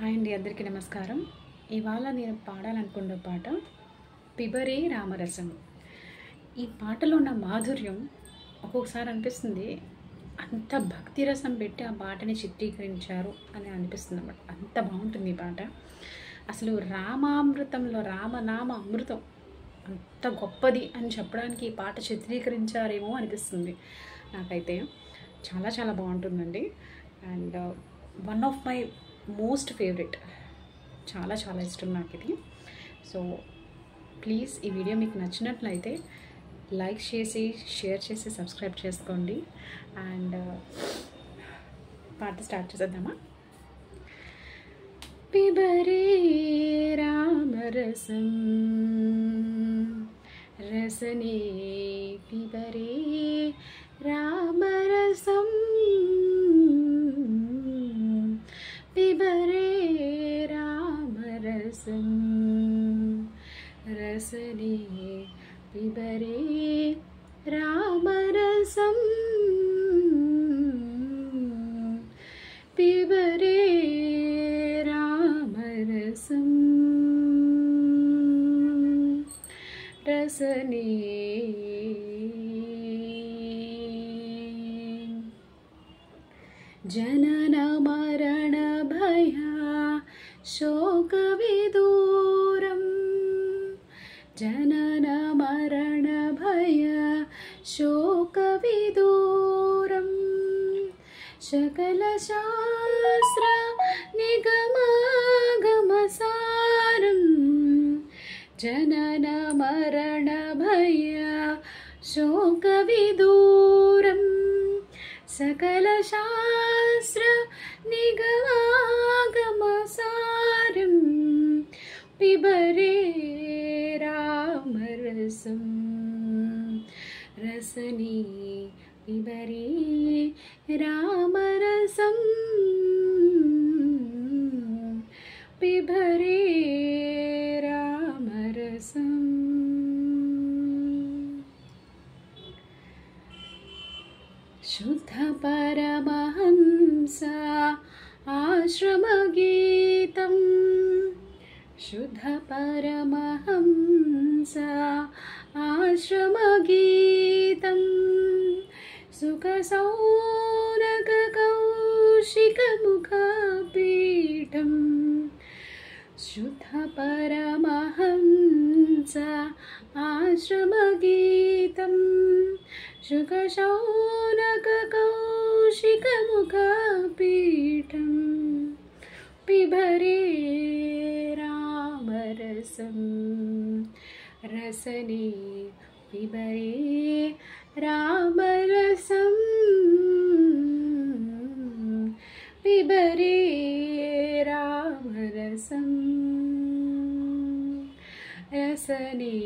Hi అండి, అందరికీ నమస్కారం. ఇవాళ నేను పాడాలనుకున్న పాట పిబరే రామరసం. ఈ పాటలో ఉన్న మాధుర్యం ఒక్కొక్కసారి అనిపిస్తుంది, అంత భక్తి రసం పెట్టి ఆ పాటని చిత్రీకరించారు అని అనిపిస్తుంది అన్నమాట. అంత బాగుంటుంది ఈ పాట. అసలు రామామృతంలో రామనామ అమృతం అంత గొప్పది అని చెప్పడానికి ఈ పాట చిత్రీకరించారేమో అనిపిస్తుంది నాకైతే. చాలా చాలా బాగుంటుందండి. And one of my most favourite. చాలా చాలా ఇష్టం నాకు ఇది. సో ప్లీజ్ ఈ వీడియో మీకు నచ్చినట్లయితే లైక్ చేసి, షేర్ చేసి, సబ్స్క్రైబ్ చేసుకోండి. అండ్ పాట స్టార్ట్ చేసేద్దామా? పిబరే రామరసం రసనే పిబరే రామరసం పిబరే రామరసం రసనే పిబరే రామరసం పిబరే రామరసం రసనే जनन मरण भय शोक विदूरम जनन मरण भय शोक विदूरम सकल शास्त्र निगमागमसारं जनन मरण भय शोक विदूरम सकल शास्त्र निगमागमसारं पिबरे रामरसं रसने पिबरे रामरसं पिबरे रामरसं शुद्ध परमहंस आश्रमगीतं शुद्ध परमहंस आश्रमगीतं सुखसौनककौशिकमुखपीठं शुद्ध परमहंस आश्रमगीतं शुकशौनककौशिकमुखपीठं पिबरे रामरसं रसने पिबरे रामरसं पिबरे रामरसं रसने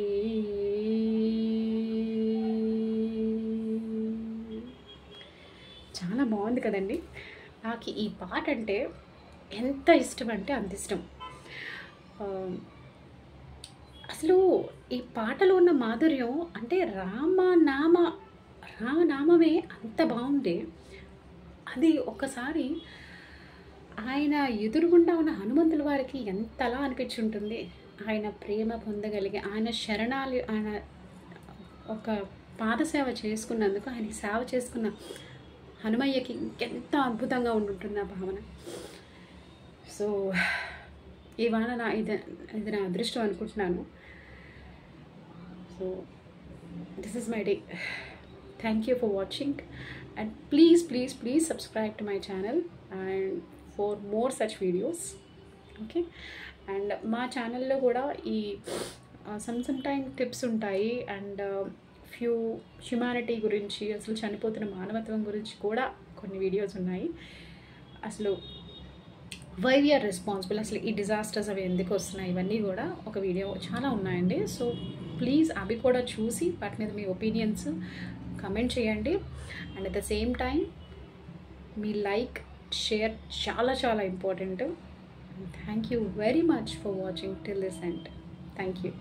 చాలా బాగుంది కదండి. నాకు ఈ పాట అంటే ఎంత ఇష్టం అంటే అంత ఇష్టం. అసలు ఈ పాటలో ఉన్న మాధుర్యం అంటే రామనామమే అంత బాగుంది. అది ఒక్కసారి ఆయన ఎదురుగుండా ఉన్న హనుమంతుల వారికి ఎంతలా అనిపించుంటుంది. ఆయన ప్రేమ పొందగలిగి ఆయన శరణాలు, ఆయన ఒక పాదసేవ చేసుకున్నందుకు, ఆయన సేవ చేసుకున్న హనుమయ్యకి ఇంకెంత అద్భుతంగా ఉంటుంటుంది ఆ భావన. సో ఇవాళ ఇది నా అదృష్టం అనుకుంటున్నాను. So this is my day. Thank you for watching and please please please subscribe to my channel and for more such videos. Okay. And మా ఛానల్లో కూడా ఈ సమ్ టైమ్ టిప్స్ ఉంటాయి అండ్ ఫ్యూ హ్యుమానిటీ గురించి, అసలు చనిపోతున్న మానవత్వం గురించి కూడా కొన్ని వీడియోస్ ఉన్నాయి. అసలు వై వీఆర్ రెస్పాన్సిబుల్, అసలు ఈ డిజాస్టర్స్ అవి ఎందుకు వస్తున్నాయి, ఇవన్నీ కూడా ఒక వీడియో చాలా ఉన్నాయండి. సో ప్లీజ్ అవి కూడా చూసి వాటి మీద మీ ఒపీనియన్స్ కమెంట్ చేయండి. And at the same time me like, share చాలా చాలా important. Thank you very much for watching till this end. Thank you.